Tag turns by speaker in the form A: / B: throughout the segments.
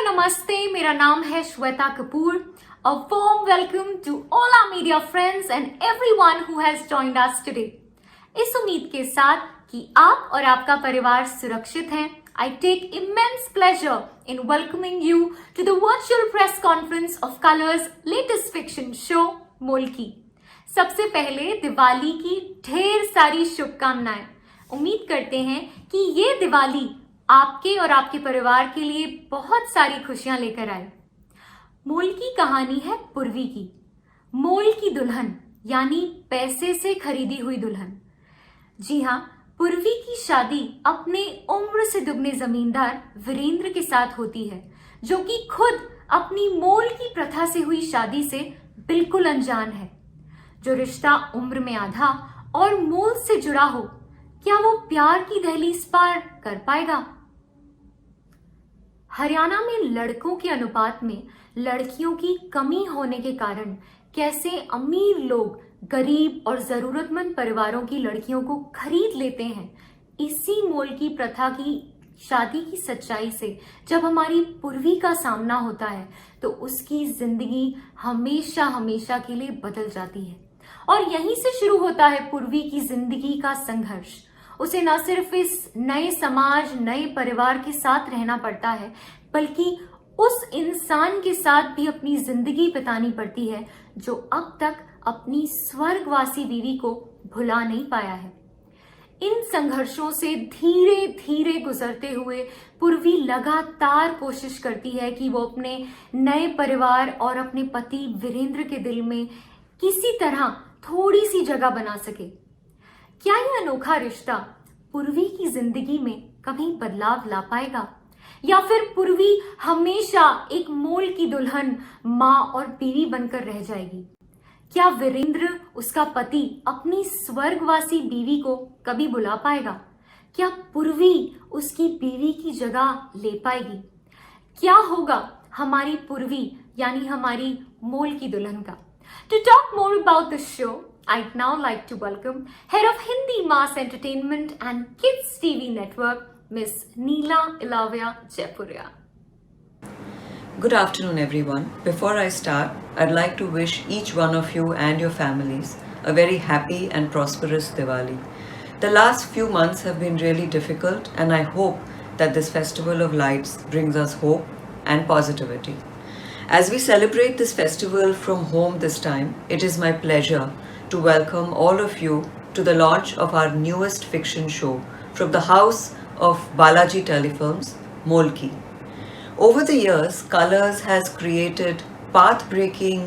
A: नमस्ते, मेरा नाम है Shweta Kapoor. A warm welcome to all our media friends and everyone who has joined us today. इस उम्मीद के साथ कि आप और आपका परिवार सुरक्षित हैं, I take immense pleasure in welcoming you to the virtual press conference of Colors latest fiction show मोल्की. सबसे पहले दिवाली की ढेर सारी शुभकामनाएं. उम्मीद करते हैं कि ये दिवाली आपके और आपके परिवार के लिए बहुत सारी खुशियां लेकर आए. मोल की कहानी है पूर्वी की. मोल की दुल्हन यानी पैसे से खरीदी हुई दुल्हन. जी हाँ, पूर्वी की शादी अपने उम्र से दुगने जमींदार वीरेंद्र के साथ होती है, जो कि खुद अपनी मोल की प्रथा से हुई शादी से बिल्कुल अनजान है. जो रिश्ता उम्र में आधा और मोल से जुड़ा हो, क्या वो प्यार की दहलीज पार कर पाएगा? हरियाणा में लड़कों के अनुपात में लड़कियों की कमी होने के कारण कैसे अमीर लोग गरीब और जरूरतमंद परिवारों की लड़कियों को खरीद लेते हैं, इसी मोल की प्रथा की शादी की सच्चाई से जब हमारी पूर्वी का सामना होता है तो उसकी जिंदगी हमेशा हमेशा के लिए बदल जाती है. और यहीं से शुरू होता है पूर्वी की जिंदगी का संघर्ष. उसे न सिर्फ इस नए समाज, नए परिवार के साथ रहना पड़ता है, बल्कि उस इंसान के साथ भी अपनी जिंदगी बितानी पड़ती है जो अब तक अपनी स्वर्गवासी बीवी को भुला नहीं पाया है. इन संघर्षों से धीरे धीरे गुजरते हुए पूर्वी लगातार कोशिश करती है कि वो अपने नए परिवार और अपने पति वीरेंद्र के दिल में किसी तरह थोड़ी सी जगह बना सके. क्या यह अनोखा रिश्ता पूर्वी की जिंदगी में कभी बदलाव ला पाएगा, या फिर पूर्वी हमेशा एक मोल की दुल्हन, माँ और बीवी बनकर रह जाएगी? क्या वीरेंद्र, उसका पति, अपनी स्वर्गवासी बीवी को कभी बुला पाएगा? क्या पूर्वी उसकी बीवी की जगह ले पाएगी? क्या होगा हमारी पूर्वी यानी हमारी मोल की दुल्हन का? To talk more about the show, I'd now like to welcome Head of Hindi Mass Entertainment and Kids TV Network, Miss Neela Ilavia Jaipuria.
B: Good afternoon, everyone. Before I start, I'd like to wish each one of you and your families a very happy and prosperous Diwali. The last few months have been really difficult, and I hope that this festival of lights brings us hope and positivity. As we celebrate this festival from home this time, it is my pleasure to welcome all of you to the launch of our newest fiction show from the house of Balaji Telefilms, Molki. Over the years, Colors has created path-breaking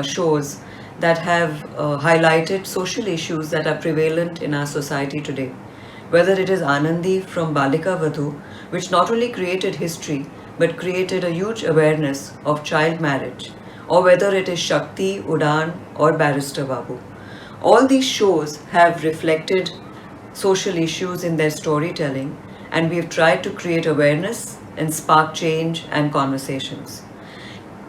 B: shows that have highlighted social issues that are prevalent in our society today. Whether it is Anandi from Balika Vadhu, which not only created history but created a huge awareness of child marriage, or whether it is Shakti, Udan or Barrister Babu. All these shows have reflected social issues in their storytelling, and we have tried to create awareness and spark change and conversations.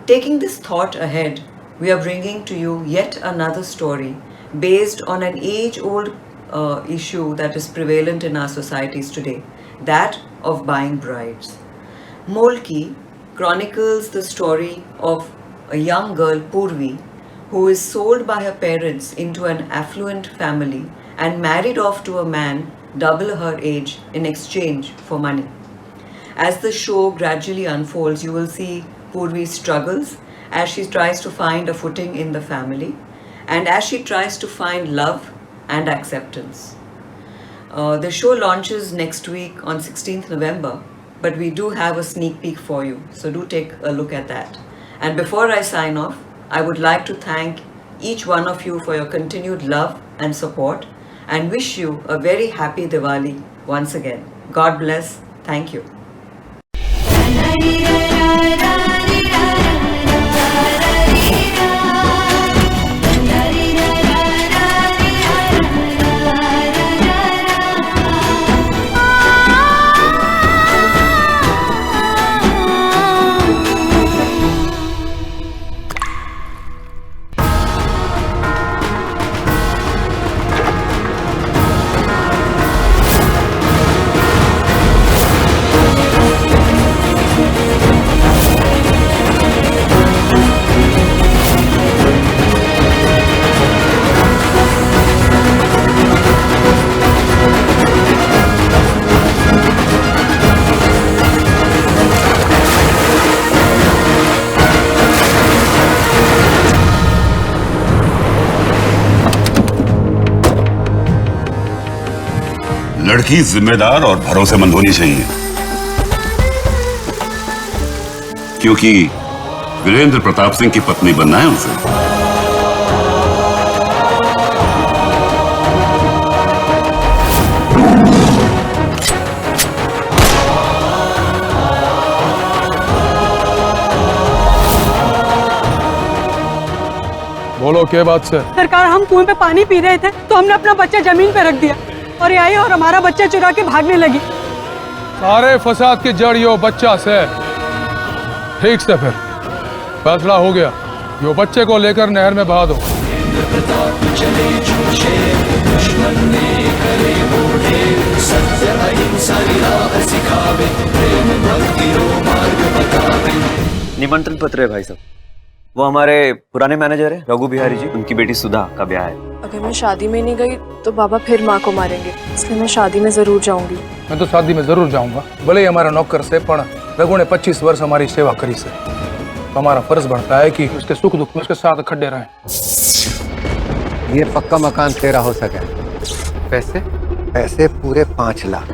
B: Taking this thought ahead, we are bringing to you yet another story based on an age-old issue that is prevalent in our societies today, that of buying brides. Molki chronicles the story of a young girl, Purvi, who is sold by her parents into an affluent family and married off to a man double her age in exchange for money. As the show gradually unfolds, you will see Purvi's struggles as she tries to find a footing in the family and as she tries to find love and acceptance. The show launches next week on 16th November, but we do have a sneak peek for you, so do take a look at that. And before I sign off, I would like to thank each one of you for your continued love and support and wish you a very happy Diwali once again. God bless. Thank you.
C: लड़की जिम्मेदार और भरोसेमंद होनी चाहिए, क्योंकि वीरेंद्र प्रताप सिंह की पत्नी बनना है उसे।
D: बोलो क्या बात से?
E: सरकार, हम कुएं पे पानी पी रहे थे तो हमने अपना बच्चा जमीन पे रख दिया और ये आई और हमारा बच्चा चुरा के भागने लगी।
D: सारे फसाद की जड़ यो बच्चा से। ठीक से फिर फैसला हो गया, यो बच्चे को लेकर नहर में बहा दो।
F: निमंत्रण पत्र है भाई साहब। वो हमारे पुराने मैनेजर है रघु बिहारी जी, उनकी बेटी सुधा का ब्याह है।
G: अगर मैं शादी में नहीं गई तो बाबा फिर माँ को मारेंगे, इसलिए मैं शादी में जरूर जाऊंगी।
D: मैं तो शादी में जरूर जाऊंगा, भले ही हमारा नौकर से, पण रघु ने 25 वर्ष हमारी सेवा करी से, तो हमारा फर्ज बनता है कि उसके सुख दुख में उसके साथ खड़े रहें।
H: ये पक्का मकान तेरा हो सके। पैसे? पैसे पूरे 5 लाख।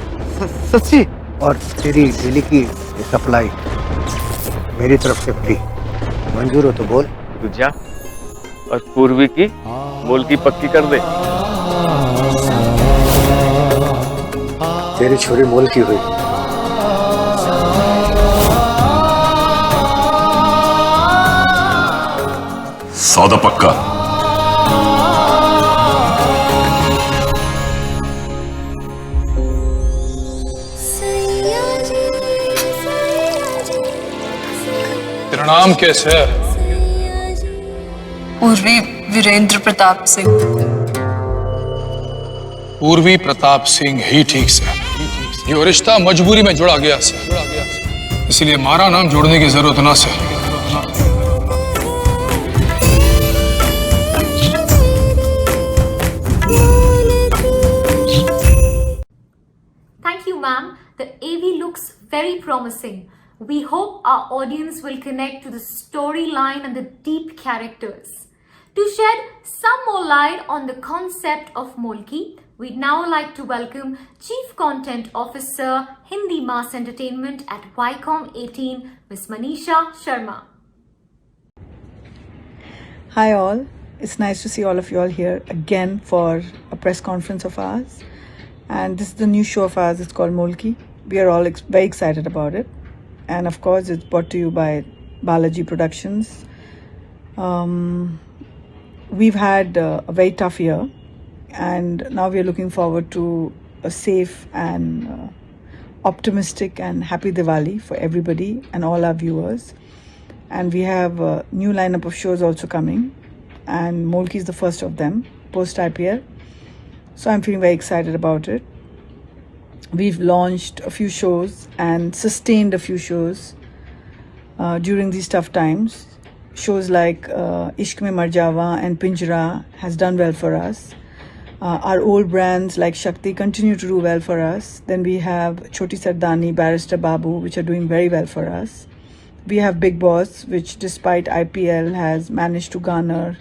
H: सच्ची? और तेरी डेली की सप्लाई मेरी तरफ से फ्री। मंजूर हो तो बोल।
I: तुझा और पूर्वी की बोल की पक्की कर दे।
H: तेरी छोरी मोल की हुई।
C: सौदा पक्का।
D: तेरा नाम कैसे है?
G: पूर्वी वीरेंद्र प्रताप सिंह।
D: पूर्वी प्रताप सिंह ही ठीक से। ये रिश्ता मजबूरी में जुड़ा गया से, इसलिए हमारा नाम जोड़ने की जरूरत ना से।
A: Thank you, ma'am. The AV looks very promising. We hope our audience will connect to the storyline and the deep characters. To shed some more light on the concept of Molki, we'd now like to welcome Chief Content Officer, Hindi Mass Entertainment at Viacom 18, Ms. Manisha Sharma.
J: Hi all, it's nice to see all of you all here again for a press conference of ours. And this is the new show of ours, it's called Molki. We are all very excited about it. And of course, it's brought to you by Balaji Productions. We've had a very tough year, and now we are looking forward to a safe and optimistic and happy Diwali for everybody and all our viewers. And we have a new lineup of shows also coming, and Molki is the first of them, post-IPL. So I'm feeling very excited about it. We've launched a few shows and sustained a few shows during these tough times. Shows like Ishq Mein Mar Jawa and Pinjra has done well for us. Our old brands like Shakti continue to do well for us. Then we have Choti Sardani, Barrister Babu, which are doing very well for us. We have Big Boss, which despite IPL has managed to garner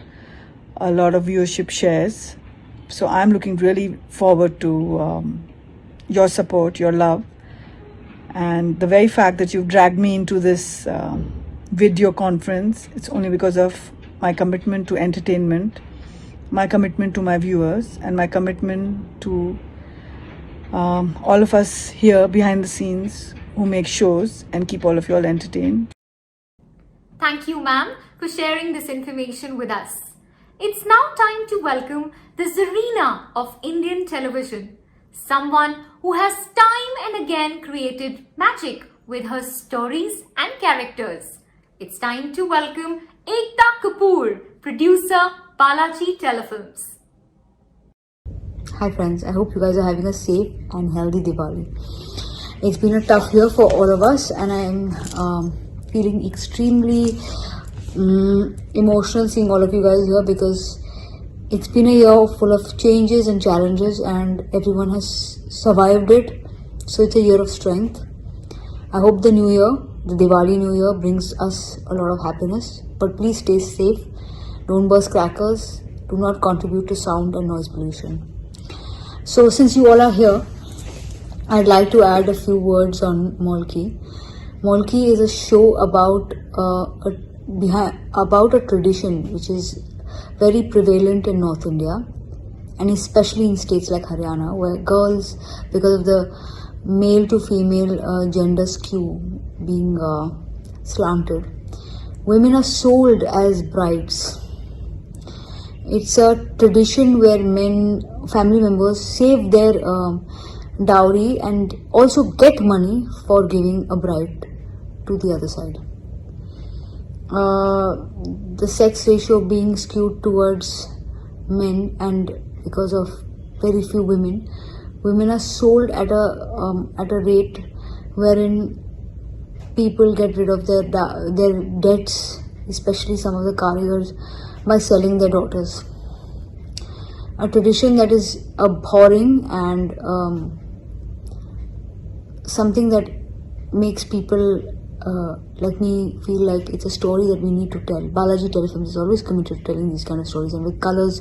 J: a lot of viewership shares. So I'm looking really forward to your support, your love, and the very fact that you've dragged me into this video conference, it's only because of my commitment to entertainment, my commitment to my viewers, and my commitment to all of us here behind the scenes who make shows and keep all of you all entertained.
A: Thank you, ma'am, for sharing this information with us. It's now time to welcome the Zarina of Indian television, someone who has time and again created magic with her stories and characters. It's time to welcome Ekta Kapoor, producer, Balaji Telefilms.
K: Hi friends, I hope you guys are having a safe and healthy Diwali. It's been a tough year for all of us, and I'm feeling extremely emotional seeing all of you guys here, because it's been a year full of changes and challenges, and everyone has survived it. So it's a year of strength. I hope the new year, the Diwali new year, brings us a lot of happiness. But please stay safe. Don't burst crackers. Do not contribute to sound and noise pollution. So since you all are here, I'd like to add a few words on Molki. Molki is a show about a tradition which is very prevalent in North India, and especially in states like Haryana, where girls, because of the male to female gender skew being slanted, women are sold as brides. It's a tradition where family members save their dowry and also get money for giving a bride to the other side. The sex ratio being skewed towards men, and because of very few women are sold at a rate wherein people get rid of their debts, especially some of the carriers, by selling their daughters. A tradition that is abhorring and something that makes people like me feel like it's a story that we need to tell. Balaji Telefilms is always committed to telling these kind of stories, and with Colors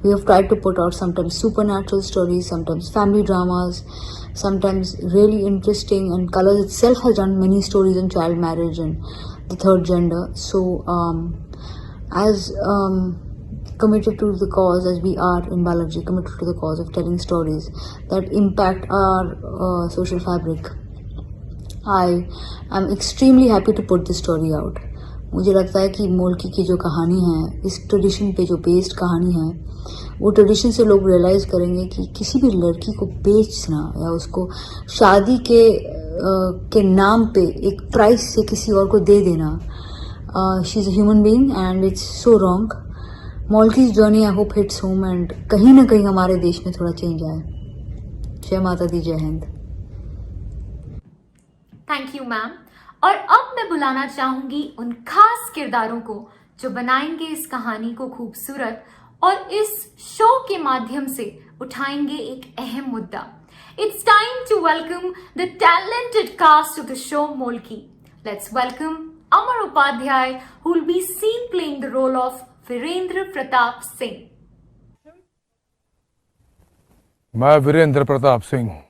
K: we have tried to put out sometimes supernatural stories, sometimes family dramas, sometimes really interesting, and Colors itself has done many stories on child marriage and the third gender. So as committed to the cause as we are in Balaji, committed to the cause of telling stories that impact our social fabric, I am extremely happy to put this story out. मुझे लगता है कि मोल्की की जो कहानी है, इस tradition पे जो बेस्ड कहानी है, वो ट्रेडिशन से लोग रियलाइज़ करेंगे कि किसी भी लड़की को बेचना या उसको शादी के नाम पे एक प्राइस से किसी और को दे देना, she is a human being and it's so wrong. Molkki's journey I hope hits home एंड कहीं ना कहीं हमारे देश में थोड़ा चेंज आए. जय माता दी, जय हिंद.
A: Thank you ma'am. और अब मैं बुलाना चाहूंगी उन खास किरदारों को जो बनाएंगे इस कहानी को खूबसूरत और इस शो के माध्यम से उठाएंगे एक अहम मुद्दा. It's time to welcome the talented cast of the show Molkki. Let's welcome Amar Upadhyay, who will be seen playing the role of Virendra Pratap Singh.
D: मैं वीरेंद्र प्रताप सिंह,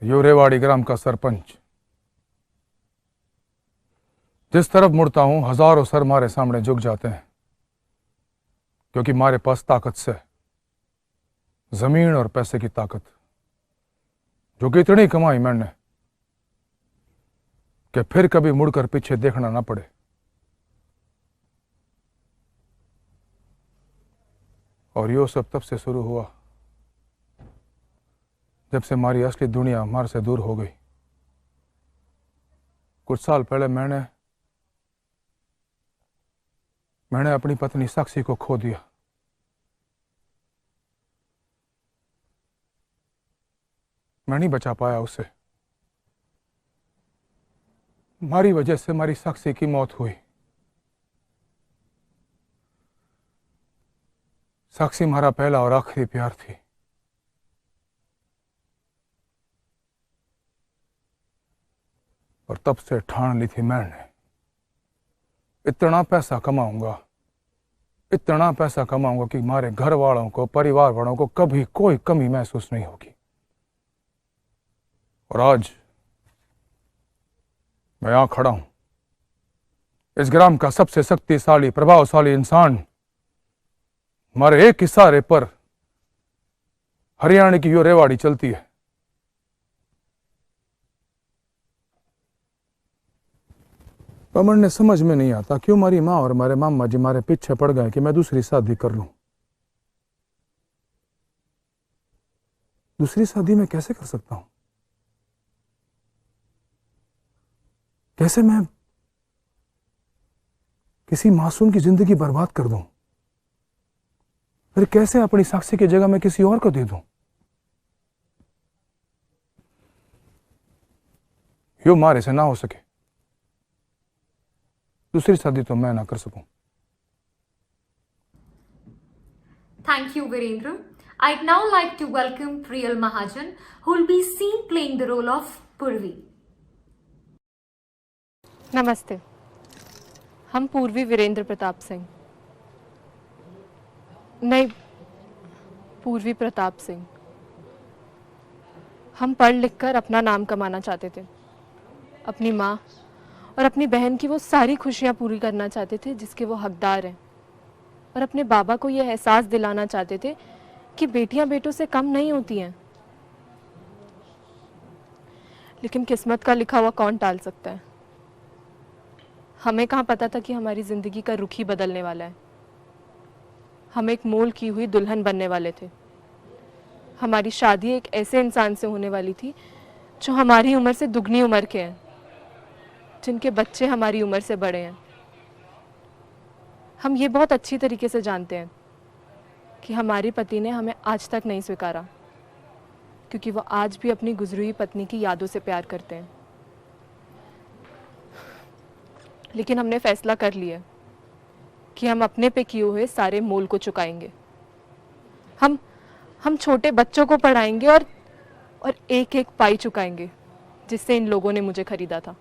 D: योरेवाड़ी ग्राम का सरपंच. जिस तरफ मुड़ता हूं हजारों सर मारे सामने झुक जाते हैं, क्योंकि मारे पास ताकत से जमीन और पैसे की ताकत, जो कि इतनी कमाई मैंने कि फिर कभी मुड़कर पीछे देखना ना पड़े. और यो सब तब से शुरू हुआ जब से हमारी असली दुनिया हमारे से दूर हो गई. कुछ साल पहले मैंने अपनी पत्नी साक्षी को खो दिया. मैं नहीं बचा पाया उसे. हमारी वजह से हमारी साक्षी की मौत हुई. साक्षी हमारा पहला और आखिरी प्यार थी. और तब से ठान ली थी मैंने, इतना पैसा कमाऊंगा कि हमारे घर वालों को, परिवार वालों को कभी कोई कमी महसूस नहीं होगी. और आज मैं यहां खड़ा हूं, इस ग्राम का सबसे शक्तिशाली, प्रभावशाली इंसान हमारे एक इशारे पर हरियाणा की यो रेवाड़ी चलती है. कमर ने समझ में नहीं आता क्यों हमारी माँ और हमारे मामा जी हमारे पीछे पड़ गए कि मैं दूसरी शादी कर लूं. दूसरी शादी मैं कैसे कर सकता हूं? कैसे मैं किसी मासूम की जिंदगी बर्बाद कर दूं? फिर कैसे अपनी साक्षी की जगह मैं किसी और को दे दूं? यो मारे से ना हो सके. दूसरी शादी तो मैं ना कर सकूं.
A: Thank you, Virendra. I'd now like to welcome Priyal Mahajan, who will be seen playing the role of Purvi.
G: नमस्ते, हम पूर्वी वीरेंद्र प्रताप सिंह, नहीं पूर्वी प्रताप सिंह, हम पढ़ लिख कर अपना नाम कमाना चाहते थे, अपनी माँ और अपनी बहन की वो सारी खुशियाँ पूरी करना चाहते थे जिसके वो हकदार हैं, और अपने बाबा को ये एहसास दिलाना चाहते थे कि बेटियां बेटों से कम नहीं होती हैं। लेकिन किस्मत का लिखा हुआ कौन टाल सकता है? हमें कहाँ पता था कि हमारी ज़िंदगी का रुख ही बदलने वाला है। हम एक मोल की हुई दुल्हन बनने वाले थे। हमारी शादी एक ऐसे इंसान से होने वाली थी जो हमारी उम्र से दुगनी उम्र के हैं, जिनके बच्चे हमारी उम्र से बड़े हैं। हम ये बहुत अच्छी तरीके से जानते हैं कि हमारे पति ने हमें आज तक नहीं स्वीकारा, क्योंकि वो आज भी अपनी गुजरी हुई पत्नी की यादों से प्यार करते हैं। लेकिन हमने फैसला कर लिया कि हम अपने पे किए हुए सारे मोल को चुकाएंगे। हम छोटे बच्चों को पढ़ाएंगे और एक एक पाई चुकाएंगे जिससे इन लोगों ने मुझे खरीदा था।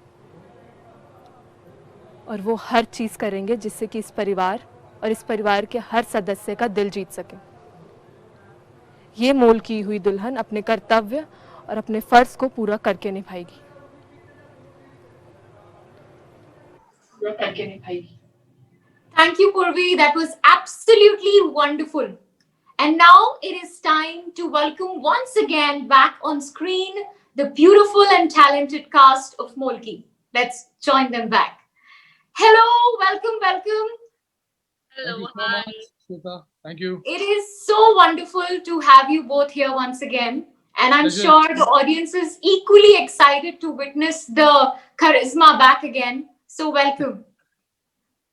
G: और वो हर चीज़ करेंगे जिससे कि इस परिवार और इस परिवार के हर सदस्य का दिल जीत सके। ये मोल की हुई दुल्हन अपने कर्तव्य और अपने फर्ज को पूरा करके निभाएगी।
A: Thank you, Purvi. That was absolutely wonderful. And now it is time to welcome once again back on screen the beautiful and talented cast of Molki. Let's join them back. Hello, welcome.
D: Hello, hi. Shweta, thank you.
A: It is so wonderful to have you both here once again. And I'm
D: Pleasure.
A: sure the audience is equally excited to witness the charisma back again. So welcome.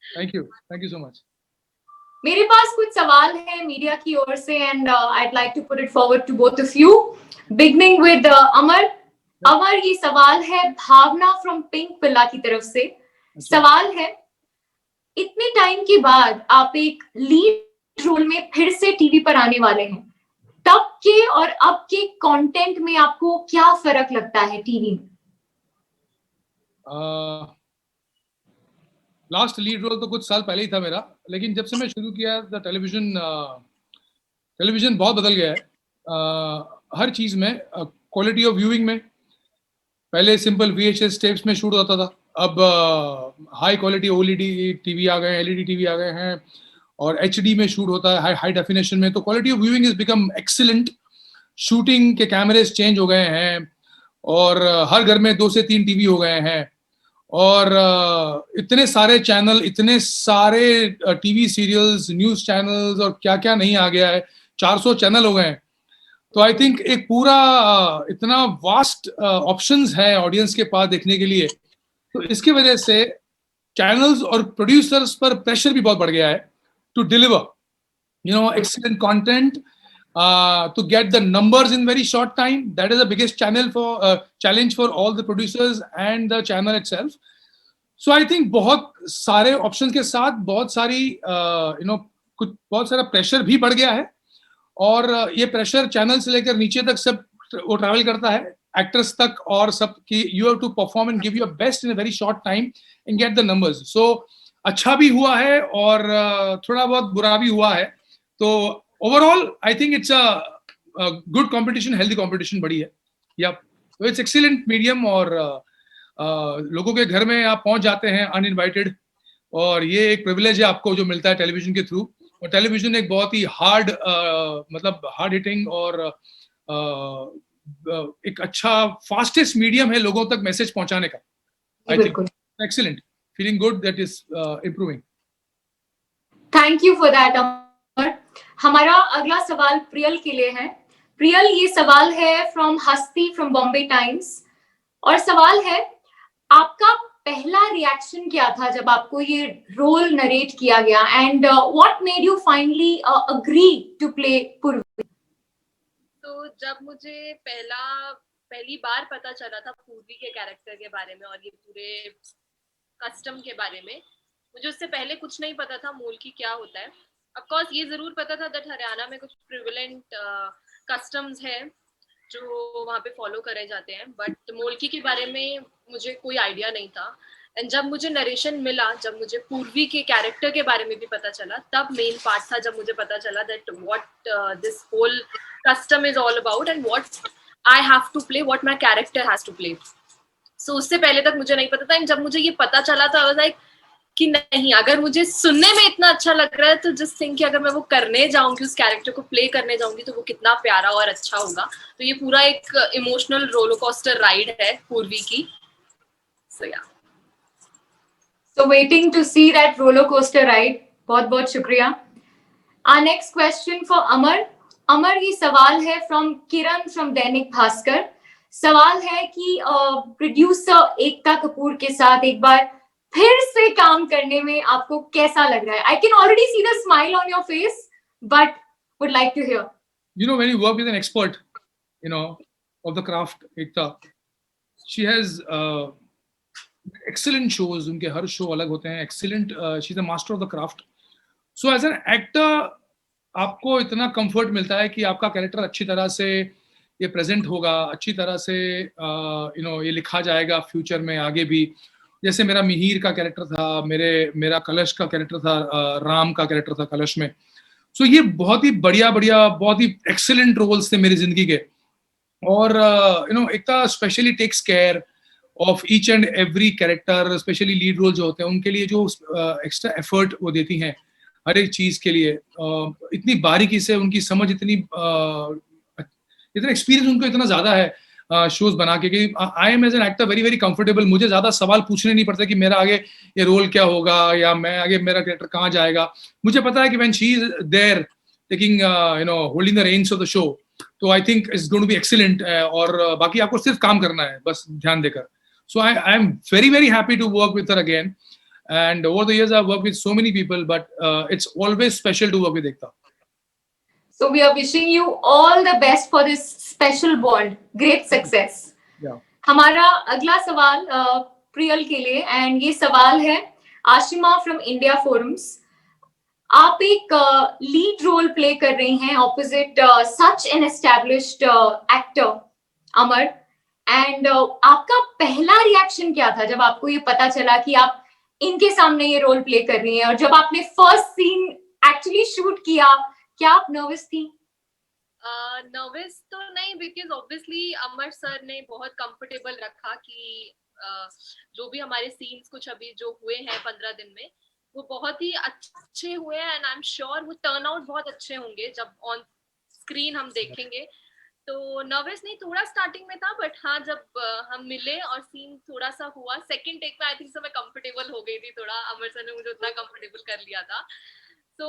D: Thank you so much.
A: मेरे पास कुछ सवाल है media की ओर से and I'd like to put it forward to both of you. Beginning with अमर. अमर, ये सवाल है भावना from pink पिल्ला की तरफ से. सवाल है, इतने टाइम के बाद आप एक लीड रोल में फिर से टीवी पर आने वाले हैं. तब के और अब के कंटेंट में आपको क्या फर्क लगता है टीवी में?
D: लास्ट लीड रोल तो कुछ साल पहले ही था मेरा, लेकिन जब से मैं शुरू किया टेलीविजन बहुत बदल गया है हर चीज में. क्वालिटी ऑफ व्यूइंग में पहले सिंपल VHS टेप्स में शूट होता था, अब हाई क्वालिटी OLED टीवी आ गए हैं, LED टीवी आ गए हैं और HD में शूट होता है, हाई डेफिनेशन में. तो quality of viewing is become excellent. Shooting के कैमरेज चेंज हो गए हैं और हर घर में 2 से 3 टीवी हो गए हैं और इतने सारे चैनल, इतने सारे टीवी सीरियल्स, न्यूज चैनल्स और क्या क्या नहीं आ गया है. 400 चैनल हो गए हैं. तो आई थिंक एक पूरा इतना वास्ट ऑप्शंस है ऑडियंस के पास देखने के लिए. तो इसकी वजह से चैनल्स और प्रोड्यूसर्स पर प्रेशर भी बहुत बढ़ गया है to deliver excellent content, to get the numbers in very short time. That is the biggest challenge for all the producers and the channel itself. So I think बहुत सारे options के साथ बहुत सारा प्रेशर भी बढ़ गया है और ये प्रेशर चैनल से लेकर नीचे तक सब वो ट्रैवल करता है, एक्टर्स तक और सब की. You have to perform and give your best in a very short time and get the numbers. So अच्छा भी हुआ है और थोड़ा बहुत बुरा भी हुआ है. तो overall I think it's a good competition, healthy competition बड़ी है. या तो इट्स एक्सीलेंट मीडियम और लोगों के घर में आप पहुंच जाते हैं अनइनवाइटेड और ये एक प्रिविलेज है आपको जो मिलता है टेलीविजन के थ्रू. और टेलीविजन एक बहुत ही हार्ड हिटिंग और एक अच्छा फास्टेस्ट मीडियम है लोगों तक मैसेज पहुंचाने का. I think excellent, feeling good, that is improving.
A: Thank you for that Amar. हमारा अगला सवाल प्रियल के लिए है. प्रियल, ये सवाल है फ्रॉम हस्ती फ्रॉम बॉम्बे टाइम्स और सवाल है, आपका पहला रिएक्शन क्या था जब आपको ये रोल नरेट किया गया and what made you finally agree to play Purvi?
L: तो जब मुझे पहली बार पता चला था पूर्वी के कैरेक्टर के बारे में और ये पूरे कस्टम के बारे में, मुझे उससे पहले कुछ नहीं पता था मोल की क्या होता है. ऑफ कोर्स ये जरूर पता था दैट हरियाणा में कुछ प्रिविलेंट कस्टम्स है जो वहाँ पे फॉलो करे जाते हैं, बट मोलकी के बारे में मुझे कोई आइडिया नहीं था. एंड जब मुझे नरेशन मिला, जब मुझे पूर्वी के कैरेक्टर के बारे में भी पता चला, तब मेन पार्ट था जब मुझे पता चला that what this whole custom is all about and what I have to play what my character has to play. So उससे पहले तक मुझे नहीं पता था, जब मुझे ये पता चला तो I was like कि नहीं, अगर मुझे सुनने में इतना अच्छा लग रहा है तो जस्ट थिंक कि अगर मैं वो करने जाऊंगी, उस कैरेक्टर को प्ले करने जाऊंगी तो वो कितना प्यारा और अच्छा होगा. तो ये पूरा एक इमोशनल रोलर कोस्टर राइड है पूर्वी की. So yeah.
A: So waiting to see that roller coaster ride. बहुत बहुत शुक्रिया. Our next question for अमर. अमर, ये सवाल है from Kiran from Dainik Bhaskar. सवाल है कि प्रोड्यूसर एकता कपूर के साथ एक बार फिर से काम करने में आपको कैसा लग रहा है? I can already see the smile on your face, but would like to hear.
M: You know, when you work with an expert, you know, of the craft, Ekta, she has excellent shows. उनके हर show अलग होते हैं. Excellent. She's a master of the craft. So as an actor, आपको इतना comfort मिलता है कि आपका कैरेक्टर अच्छी तरह से ये प्रेजेंट होगा, अच्छी तरह से ये लिखा जाएगा फ्यूचर में आगे भी. जैसे मेरा मिहिर का कैरेक्टर था, मेरा कलश का कैरेक्टर था, राम का कैरेक्टर था कलश में. सो ये बहुत ही बढ़िया बहुत ही एक्सीलेंट रोल्स थे मेरी जिंदगी के. और Ekta specially takes care of each and every character, specially lead role जो होते हैं उनके लिए जो एक्स्ट्रा एफर्ट वो देती हैं हर एक चीज के लिए. इतनी बारीकी से उनकी समझ, इतना एक्सपीरियंस उनको इतना ज्यादा है शोज बना के कि I am as an actor very very comfortable. मुझे ज्यादा सवाल पूछने नहीं पड़ते कि मेरा आगे ये रोल क्या होगा या मैं आगे मेरा कैरेक्टर कहाँ जाएगा. मुझे पता है कि when she is there taking holding the reins of the show, तो I think it's going to be excellent. और बाकी आपको सिर्फ काम करना है बस ध्यान देकर. So I am very very happy to work with her again. And over the years, I've worked with so many people, but it's always special to work with Ekta.
A: So we are wishing you all the best for this special bond. Great success.
M: Yeah.
A: हमारा अगला सवाल प्रियल के लिए, and ये सवाल है Ashima from India Forums. आप एक लीड रोल प्ले कर रही हैं opposite such an established actor Amar, and आपका पहला रिएक्शन क्या था जब आपको ये पता चला कि आप इनके सामने ये रोल प्ले कर रही हैं? और जब आपने फर्स्ट सीन एक्चुअली शूट किया, क्या आप नर्वस थी?
L: नर्वस तो नहीं, बिकॉज ऑब्वियसली अमर सर ने बहुत कंफर्टेबल रखा कि जो भी हमारे सीन्स कुछ अभी जो हुए हैं 15 दिन में वो बहुत ही अच्छे हुए हैं. एंड आई एम श्योर वो टर्न आउट बहुत अच्छे होंगे जब ऑन स्क्रीन हम देखेंगे. तो नर्वस नहीं, थोड़ा स्टार्टिंग में था, बट हाँ जब हम मिले और सीन थोड़ा सा हुआ सेकंड टेक में आई थिंक मैं कंफर्टेबल हो गई थी थोड़ा. अमर सर ने मुझे उतना कंफर्टेबल कर लिया था. तो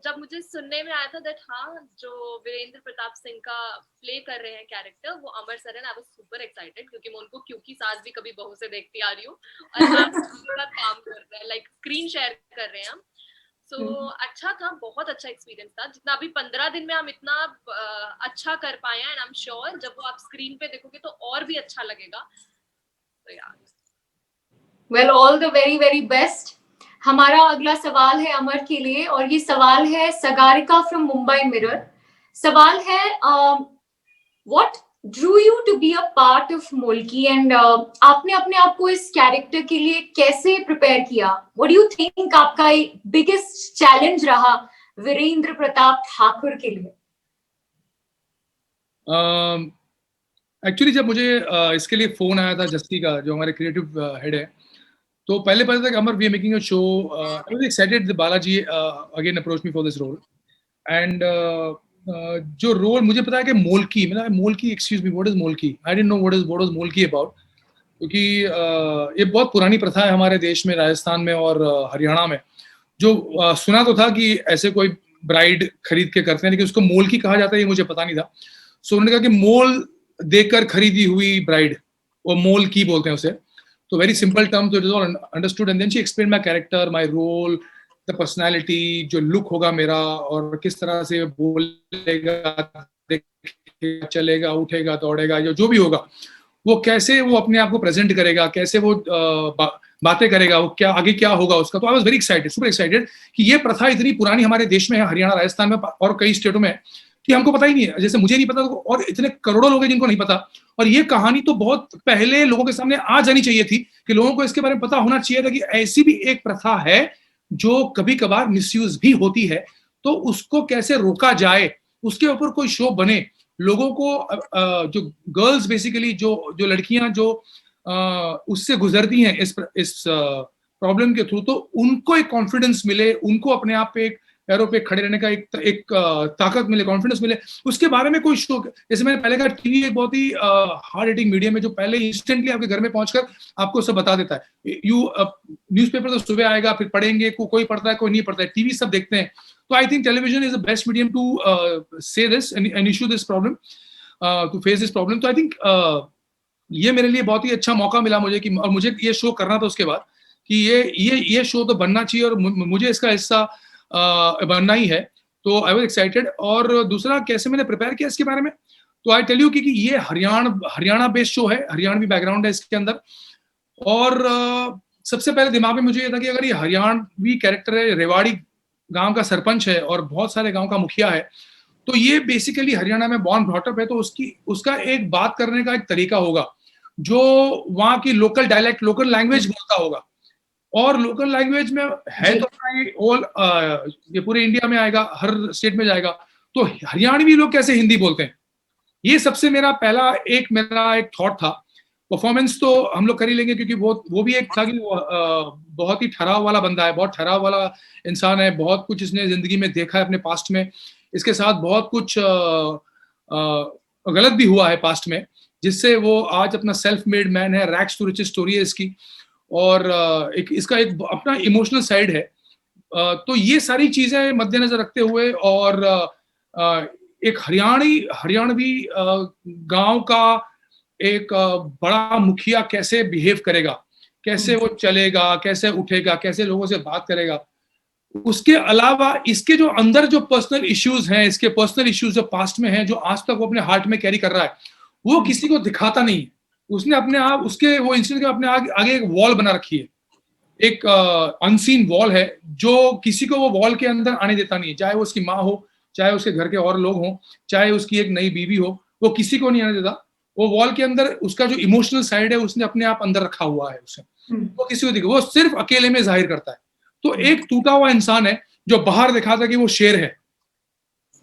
L: जब मुझे सुनने में आया था दैट हाँ जो वीरेंद्र प्रताप सिंह का प्ले कर रहे हैं कैरेक्टर वो अमर सर है, आई वाज सुपर एक्साइटेड क्योंकि मैं उनको क्योंकि सास भी कभी बहू से देखती आ रही हूँ और आप उनके साथ काम कर रहे हैं, लाइक स्क्रीन शेयर कर रहे हैं हम. सो अच्छा था, बहुत अच्छा एक्सपीरियंस था. जितना अभी 15 दिन में हम इतना अच्छा कर पाए हैं, एंड आई एम श्योर जब वो आप स्क्रीन पे देखोगे तो और भी अच्छा लगेगा. तो यार
A: well, all the very very best. हमारा अगला सवाल है अमर के लिए, और ये सवाल है सगारिका फ्रॉम मुंबई मिरर. सवाल है what drew you to be a part of Molkki, and आपने अपने आप को इस कैरेक्टर के लिए कैसे प्रिपेयर किया? What do you think आपका बिगेस्ट चैलेंज रहा वीरेंद्र प्रताप ठाकुर के लिए?
M: एक्चुअली जब मुझे इसके लिए फोन आया था जस्ती का, जो हमारे क्रिएटिव हेड है, तो पहले पता था कि Amar we are making a show. I was excited. Balaji again approach me for this role, and जो रोल मुझे पता है कि Molkki excuse me, what is Molkki? I didn't know what was Molkki about, क्योंकि ये बहुत पुरानी प्रथा है हमारे देश में, राजस्थान में और हरियाणा में. जो सुना तो था कि ऐसे कोई ब्राइड खरीद के करते हैं, लेकिन उसको मोल्की कहा जाता है ये मुझे पता नहीं था. सो उन्होंने कहा कि मोल देकर खरीदी हुई ब्राइड, वो मोल्की बोलते हैं उसे. तो वेरी सिंपल टर्म, तो it is all understood. And then she explain my character, my role, the personality, जो लुक होगा मेरा और किस तरह से बोलेगा, चलेगा, उठेगा, दौड़ेगा, जो भी होगा वो कैसे वो अपने आप को प्रेजेंट करेगा, कैसे वो बातें करेगा, वो क्या आगे क्या होगा उसका. तो I was very excited, super excited कि ये प्रथा इतनी पुरानी हमारे देश में है, हरियाणा, राजस्थान में और कई स्टेटों में, कि हमको पता ही नहीं है. जैसे मुझे नहीं पता और इतने करोड़ों लोग हैं जिनको नहीं पता. और ये कहानी तो बहुत पहले लोगों के सामने आ जानी चाहिए थी कि लोगों को इसके बारे में पता होना चाहिए था कि ऐसी भी एक प्रथा है जो कभी कभार मिसयूज भी होती है, तो उसको कैसे रोका जाए, उसके ऊपर कोई शो बने लोगों को जो गर्ल्स बेसिकली जो जो लड़कियां जो उससे गुजरती हैं इस प्रॉब्लम के थ्रू, तो उनको एक कॉन्फिडेंस मिले, उनको अपने आप पे एक पैरों पे खड़े रहने का एक ताकत मिले, कॉन्फिडेंस मिले, उसके बारे में कोई शो, जैसे मैंने पहले कहा, टीवी एक बहुत ही हार्ड हिटिंग मीडियम है जो पहले इंस्टेंटली आपके घर में पहुंचकर आपको सब बता देता है। न्यूज़पेपर तो सुबह आएगा, फिर पढ़ेंगे, कोई पढ़ता है कोई नहीं पढ़ता है, टीवी सब देखते हैं। तो I think television is the best medium to say this and issue this problem, to face this problem. तो आई थिंक ये मेरे लिए बहुत ही अच्छा मौका मिला मुझे कि, और मुझे ये शो करना था उसके बाद कि ये शो तो बनना चाहिए और मुझे इसका हिस्सा बनना ही है। तो आई वाज एक्साइटेड। और दूसरा, कैसे मैंने प्रिपेयर किया इसके बारे में, तो आई टेल यू कि ये हरियाणा बेस्ड शो है, हरियाणवी बैकग्राउंड है इसके अंदर। और सबसे पहले दिमाग में मुझे ये था कि अगर ये हरियाणवी कैरेक्टर है, रेवाड़ी गांव का सरपंच है और बहुत सारे गांव का मुखिया है, तो ये बेसिकली हरियाणा में बॉर्न ब्रॉटअप है, तो उसका एक बात करने का एक तरीका होगा जो वहाँ की लोकल डायलेक्ट, लोकल लैंग्वेज बोलता होगा। और लोकल लैंग्वेज में है तो ये पूरे इंडिया में आएगा, हर स्टेट में जाएगा, तो हरियाणवी लोग कैसे हिंदी बोलते हैं, ये सबसे मेरा एक थॉट था। परफॉर्मेंस तो हम लोग कर ही लेंगे क्योंकि वो भी एक था कि बहुत ही ठहराव वाला बंदा है, बहुत ठहराव वाला इंसान है, बहुत कुछ इसने जिंदगी में देखा है अपने पास्ट में, इसके साथ बहुत कुछ गलत भी हुआ है पास्ट में, जिससे वो आज अपना सेल्फ मेड मैन है, रैग्स टू रिचेस स्टोरी है इसकी। और इसका एक अपना इमोशनल साइड है। तो ये सारी चीजें मद्देनजर रखते हुए और एक हरियाणवी गांव का एक बड़ा मुखिया कैसे बिहेव करेगा, कैसे वो चलेगा, कैसे उठेगा, कैसे लोगों से बात करेगा, उसके अलावा इसके जो अंदर जो पर्सनल इश्यूज हैं, इसके पर्सनल इश्यूज जो पास्ट में हैं, जो आज तक वो अपने हार्ट में कैरी कर रहा है, वो किसी को दिखाता नहीं है। उसने अपने आप उसके वो इंसिडेंट के अपने आगे एक वॉल बना रखी है, एक अनसीन वॉल है जो किसी को वो वॉल के अंदर आने देता नहीं है, चाहे वो उसकी माँ हो, चाहे उसके घर के और लोग हों, चाहे उसकी एक नई बीवी हो, वो किसी को नहीं आने देता। वो वॉल के अंदर उसका जो इमोशनल साइड है उसने अपने आप अंदर रखा हुआ है, उसे वो किसी को दिखा, वो सिर्फ अकेले में जाहिर करता है। तो एक टूटा हुआ इंसान है जो बाहर दिखाता है कि वो शेर है,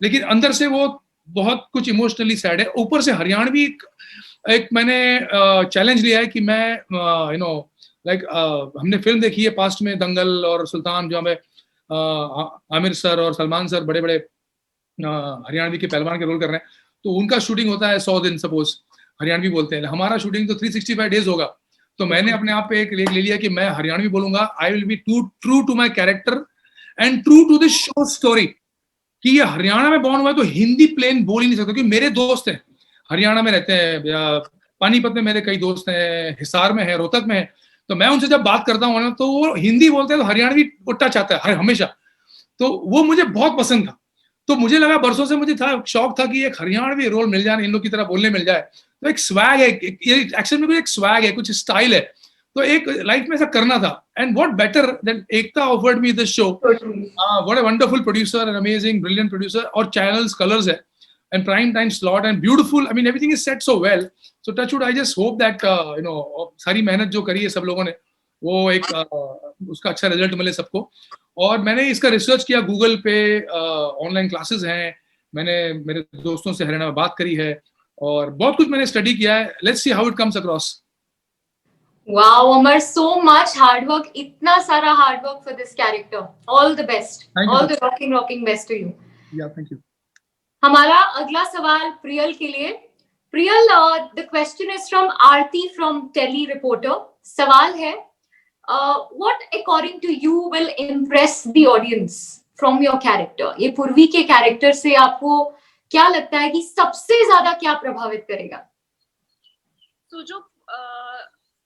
M: लेकिन अंदर से वो बहुत कुछ इमोशनली सैड है। ऊपर से हरियाणवी एक मैंने चैलेंज लिया है कि मैं हमने फिल्म देखी है पास्ट में, दंगल और सुल्तान, जो हमें आमिर सर और सलमान सर बड़े बड़े हरियाणवी के पहलवान के रोल कर रहे हैं, तो उनका शूटिंग होता है 100 दिन, सपोज हरियाणवी बोलते हैं, हमारा शूटिंग तो 365 डेज होगा। तो मैंने अपने आप पे एक ले लिया कि मैं हरियाणवी बोलूंगा, I will be true to my character and true to this show story, कि ये हरियाणा में बॉर्न हुआ है तो हिंदी प्लेन बोल ही नहीं सकता, क्योंकि मेरे दोस्त हैं हरियाणा में रहते हैं, पानीपत में मेरे कई दोस्त हैं, हिसार में है, रोहतक में है, तो मैं उनसे जब बात करता हूँ ना तो वो हिंदी बोलते हैं तो हरियाणवी उट्टा चाहता है हमेशा, तो वो मुझे बहुत पसंद था। तो मुझे लगा, बरसों से मुझे था शौक था कि एक हरियाणवी रोल मिल जाए, इन लोग की तरह बोलने मिल जाए, तो एक स्वैग है, एक्शन में भी एक स्वैग है, कुछ स्टाइल है, तो एक लाइफ में ऐसा करना था। And what better than Ekta offered me this show, what a wonderful producer and amazing brilliant producer, और चैनल्स कलर्स है and prime time slot and beautiful, I mean everything is set so well, so touchwood, I just hope that सारी मेहनत जो करी है सब लोगों ने वो एक उसका अच्छा रिजल्ट मिले सबको। और मैंने इसका रिसर्च किया गूगल पे, ऑनलाइन क्लासेस हैं, मैंने मेरे दोस्तों से हरियाणा में बात करी है और बहुत कुछ मैंने स्टडी किया है। Let's see how it comes across.
A: Wow, Amar, so much hard work, इतना सारा hard work for this character. All the best. All the rocking best to you.
M: Yeah, thank you.
A: हमारा अगला सवाल प्रियल के लिए। Priyal, the question is from Aarti from tele reporter. सवाल है, what according to you will impress the audience from your character? ये पूर्वी के character से आपको क्या लगता है कि सबसे ज्यादा क्या प्रभावित करेगा?
L: तो जो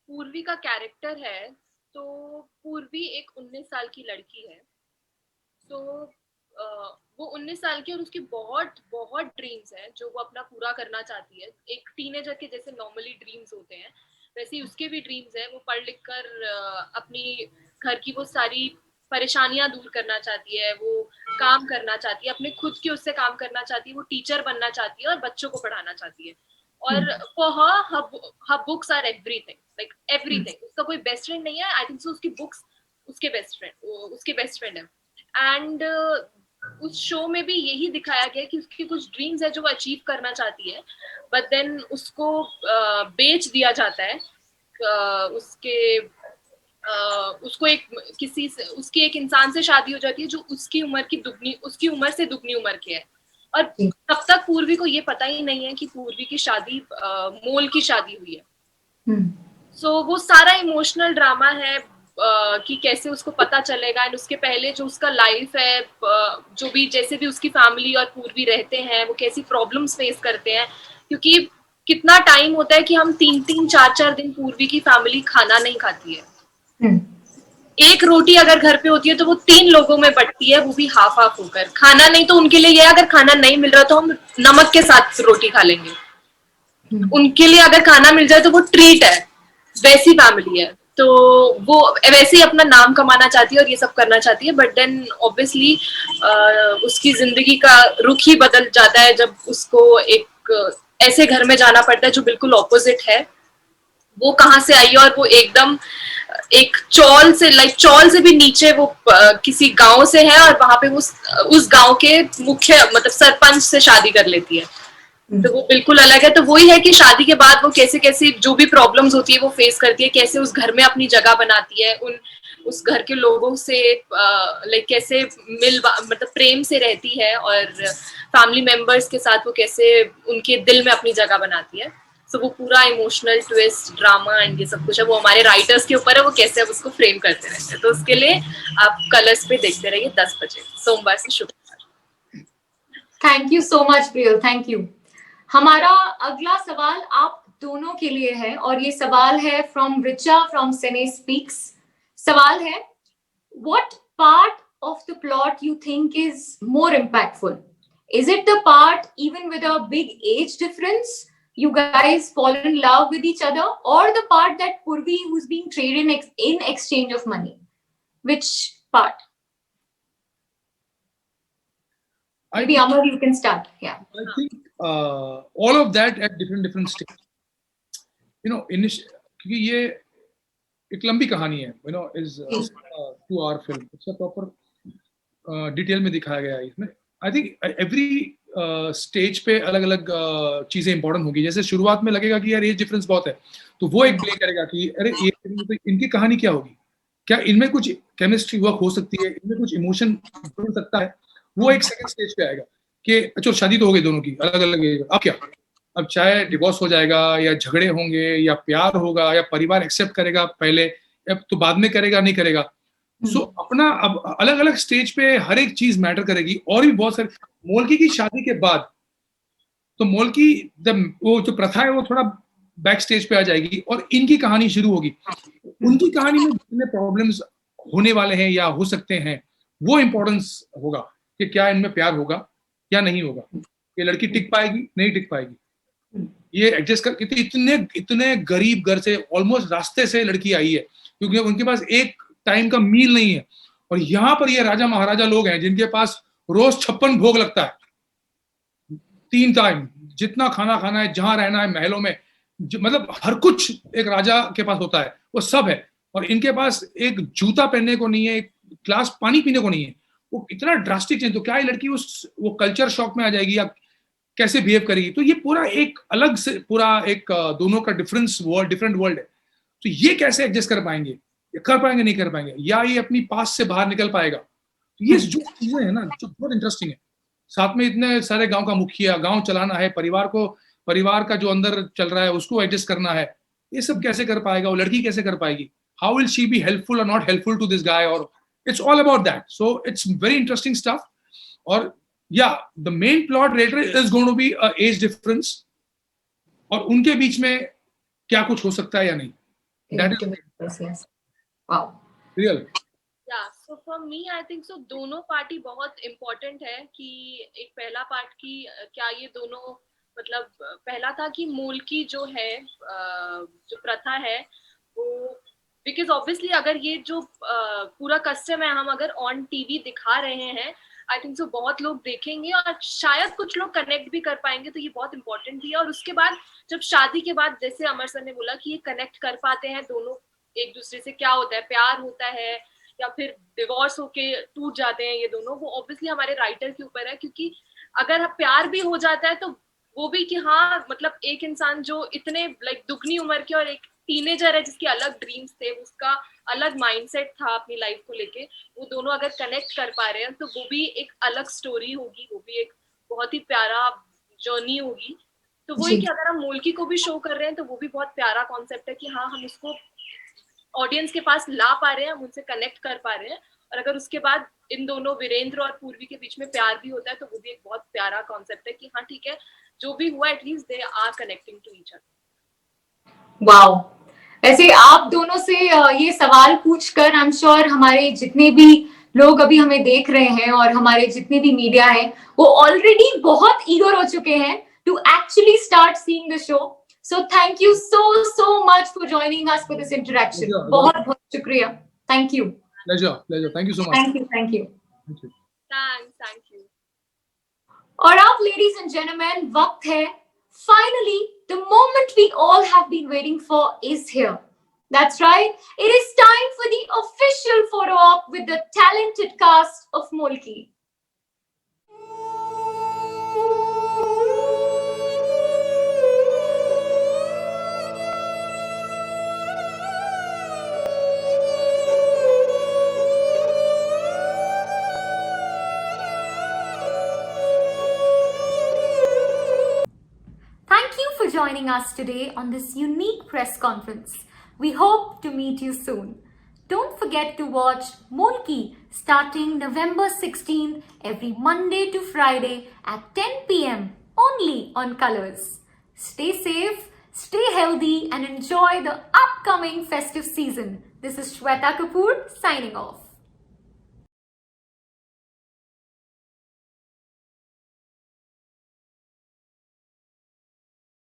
L: पूर्वी का कैरेक्टर है, तो पूर्वी एक 19 साल की लड़की है, तो वो 19 साल की और उसकी बहुत बहुत ड्रीम्स हैं जो वो अपना पूरा करना चाहती है। एक टीनेजर के जैसे नॉर्मली ड्रीम्स होते हैं, वैसे ही उसके भी ड्रीम्स हैं। वो पढ़ लिख कर अपनी घर की वो सारी परेशानियां दूर करना चाहती है, वो काम करना चाहती है, अपने खुद के उससे काम करना चाहती है, वो टीचर बनना चाहती है और बच्चों को पढ़ाना चाहती है। और for her books or everything, like everything. उसका कोई बेस्ट फ्रेंड नहीं है, आई थिंक सो उसकी बुक्स उसके बेस्ट फ्रेंड है। एंड उस शो में भी यही दिखाया गया कि उसकी कुछ ड्रीम्स है जो वो अचीव करना चाहती है, बट देन उसको बेच दिया जाता है। उसको एक किसी से, उसकी एक इंसान से शादी हो जाती है जो उसकी उम्र से दुगनी उम्र के है, और तब तक पूर्वी को ये पता ही नहीं है कि पूर्वी की शादी मोल की शादी हुई है। सो वो सारा इमोशनल ड्रामा है कि कैसे उसको पता चलेगा, एंड उसके पहले जो उसका लाइफ है, जो भी जैसे भी उसकी फैमिली और पूर्वी रहते हैं, वो कैसी प्रॉब्लम्स फेस करते हैं, क्योंकि कितना टाइम होता है कि हम 3-3, 4-4 दिन पूर्वी की फैमिली खाना नहीं खाती है। एक रोटी अगर घर पे होती है तो वो 3 लोगों में बंटती है, वो भी हाफ हाफ होकर। खाना नहीं तो उनके लिए ये, अगर खाना नहीं मिल रहा तो हम नमक के साथ रोटी खा लेंगे, उनके लिए अगर खाना मिल जाए तो वो ट्रीट है। वैसी फैमिली है, तो वो वैसे ही अपना नाम कमाना चाहती है और ये सब करना चाहती है, बट देन ऑब्वियसली उसकी जिंदगी का रुख ही बदल जाता है जब उसको एक ऐसे घर में जाना पड़ता है जो बिल्कुल ऑपोजिट है। वो कहाँ से आई है, और वो एकदम एक चौल से भी नीचे वो किसी गांव से है, और वहां पे उस गांव के मुख्य मतलब सरपंच से शादी कर लेती है। तो वो बिल्कुल अलग है। तो वही है कि शादी के बाद वो कैसे कैसे जो भी प्रॉब्लम्स होती है वो फेस करती है, कैसे उस घर में अपनी जगह बनाती है, उस घर के लोगों से कैसे मतलब प्रेम से रहती है, और फैमिली मेंबर्स के साथ वो कैसे उनके दिल में अपनी जगह बनाती है। तो वो पूरा इमोशनल ट्विस्ट, ड्रामा एंड ये सब कुछ है, वो हमारे राइटर्स के ऊपर है, वो कैसे अब उसको फ्रेम करते रहते हैं। तो उसके लिए आप कलर्स पे देखते रहिए 10 बजे सोमवार से शुक्रवार।
A: Thank you so much Priyal, thank you. हमारा अगला सवाल आप दोनों के लिए है, और ये सवाल है from Richa from cine speaks. सवाल है, what part of the plot you think is more impactful? Is it the part even with a big age difference you guys fall in love with each other, or the part that Purvi who's being traded in exchange of money? Which part? Maybe Amar, you can start. Yeah,
M: I think all of that at different stages. क्योंकि ये एक लंबी कहानी है, is 2-hour film. इसका proper detail में दिखाया गया है इसमें। आई थिंक एवरी स्टेज पे अलग अलग चीजें इंपॉर्टेंट होगी। जैसे शुरुआत में लगेगा कि यार एज डिफरेंस बहुत है, तो वो एक प्ले करेगा कि अरे ये इनकी कहानी क्या होगी, क्या इनमें कुछ केमिस्ट्री वर्क हो सकती है, इनमें कुछ इमोशन जुड़ सकता है। वो एक सेकंड स्टेज पे आएगा कि अच्छा शादी तो हो गई दोनों की अलग अलग एज, अब क्या, अब चाहे डिवोर्स हो जाएगा या झगड़े होंगे या प्यार होगा या परिवार एक्सेप्ट करेगा पहले, अब तो बाद में करेगा नहीं करेगा। सो अपना अब अलग अलग स्टेज पे हर एक चीज मैटर करेगी। और भी बहुत सारे, मोलकी की शादी के बाद तो मोलकी वो जो प्रथा है वो थोड़ा बैक स्टेज पे आ जाएगी और इनकी कहानी शुरू होगी। उनकी कहानी में जितने प्रॉब्लम्स होने वाले हैं या हो सकते हैं वो इंपॉर्टेंस होगा कि क्या इनमें प्यार होगा या नहीं होगा, ये लड़की टिक पाएगी नहीं टिक पाएगी, ये एडजस्ट कर। इतने गरीब घर से, ऑलमोस्ट रास्ते से लड़की आई है, क्योंकि उनके पास एक टाइम का मील नहीं है। और यहाँ पर ये राजा महाराजा लोग हैं जिनके पास रोज 56 भोग लगता है, 3 टाइम, जितना खाना खाना है, जहां रहना है, महलों में, मतलब हर कुछ एक राजा के पास होता है, वो सब है। और इनके पास एक जूता पहनने को नहीं है, एक ग्लास पानी पीने को नहीं है। वो इतना ड्रास्टिक चेंज, तो क्या ये लड़की वो कल्चर शॉक में आ जाएगी या कैसे बिहेव करेगी? तो ये पूरा एक अलग से पूरा एक दोनों का डिफरेंट वर्ल्ड है। तो ये कैसे एडजस्ट कर पाएंगे नहीं कर पाएंगे, या ये अपनी पास से बाहर निकल पाएगा? तो ये जो चीजें है ना जो बहुत इंटरेस्टिंग है। साथ में इतने सारे गांव का मुखिया, गांव चलाना है, परिवार का जो अंदर चल रहा है उसको एडजस्ट करना है, ये सब कैसे कर पाएगा? वो लड़की कैसे कर पाएगी? How will she be helpful और not helpful to this guy? और it's all about that. So it's very interesting stuff. और या the main plot later is going to be a age difference, और उनके बीच में क्या कुछ हो सकता है या नहीं। That is
A: wow,
M: real.
L: So for me, I think so दोनों पार्टी बहुत इम्पोर्टेंट है। कि एक पहला पार्ट की क्या ये दोनों, मतलब पहला था कि मोलकी जो है, जो प्रथा है वो, बिकॉज ऑब्वियसली अगर ये जो पूरा कस्टम है हम अगर ऑन टीवी दिखा रहे हैं, आई थिंक सो बहुत लोग देखेंगे और शायद कुछ लोग कनेक्ट भी कर पाएंगे, तो ये बहुत इंपॉर्टेंट भी है। और उसके बाद जब शादी के बाद, जैसे अमर सर ने बोला कि ये कनेक्ट कर पाते हैं दोनों एक दूसरे से, क्या होता है, प्यार होता है या फिर डिवोर्स होके टूट जाते हैं ये दोनों, वो ऑब्वियसली हमारे राइटर के ऊपर है, क्योंकि अगर प्यार भी हो जाता है तो वो भी कि हाँ मतलब एक इंसान जो इतने लाइक दुगनी उम्र के और एक टीनेजर है जिसके अलग ड्रीम्स थे, उसका अलग माइंडसेट था अपनी लाइफ को लेके, वो दोनों अगर कनेक्ट कर पा रहे हैं तो वो भी एक अलग स्टोरी होगी, वो भी एक बहुत ही प्यारा जर्नी होगी। तो वो कि अगर हम मूलकी को भी शो कर रहे हैं तो वो भी बहुत प्यारा कॉन्सेप्ट है कि हाँ हम उसको ऑडियंस के पास ला पा रहे हैं, हम उनसे कनेक्ट कर पा रहे हैं, और अगर उसके बाद इन दोनों वीरेंद्र और पूर्वी के बीच में प्यार भी होता है तो वो भी एक बहुत प्यारा कॉन्सेप्ट है कि हाँ ठीक है, जो भी हुआ at least they are connecting to each other.
A: Wow, वैसे आप दोनों से ये सवाल पूछकर आई एम श्योर हमारे जितने भी लोग अभी हमें देख रहे हैं और हमारे जितने भी मीडिया है वो ऑलरेडी बहुत ईगर हो चुके हैं to actually start seeing the show. So thank you so much for joining us for this interaction. बहुत बहुत शुक्रिया। Thank you.
M: Pleasure. Thank you so much.
A: Thank you.
L: Thank you.
A: और अब लेडीज एंड जेंटलमैन, वक्त है finally the moment we all have been waiting for is here. That's right, it is time for the official photo op with the talented cast of Molki. For joining us today on this unique press conference. We hope to meet you soon. Don't forget to watch Molki starting November 16th every Monday to Friday at 10 p.m. only on Colors. Stay safe, stay healthy and enjoy the upcoming festive season. This is Shweta Kapoor signing off.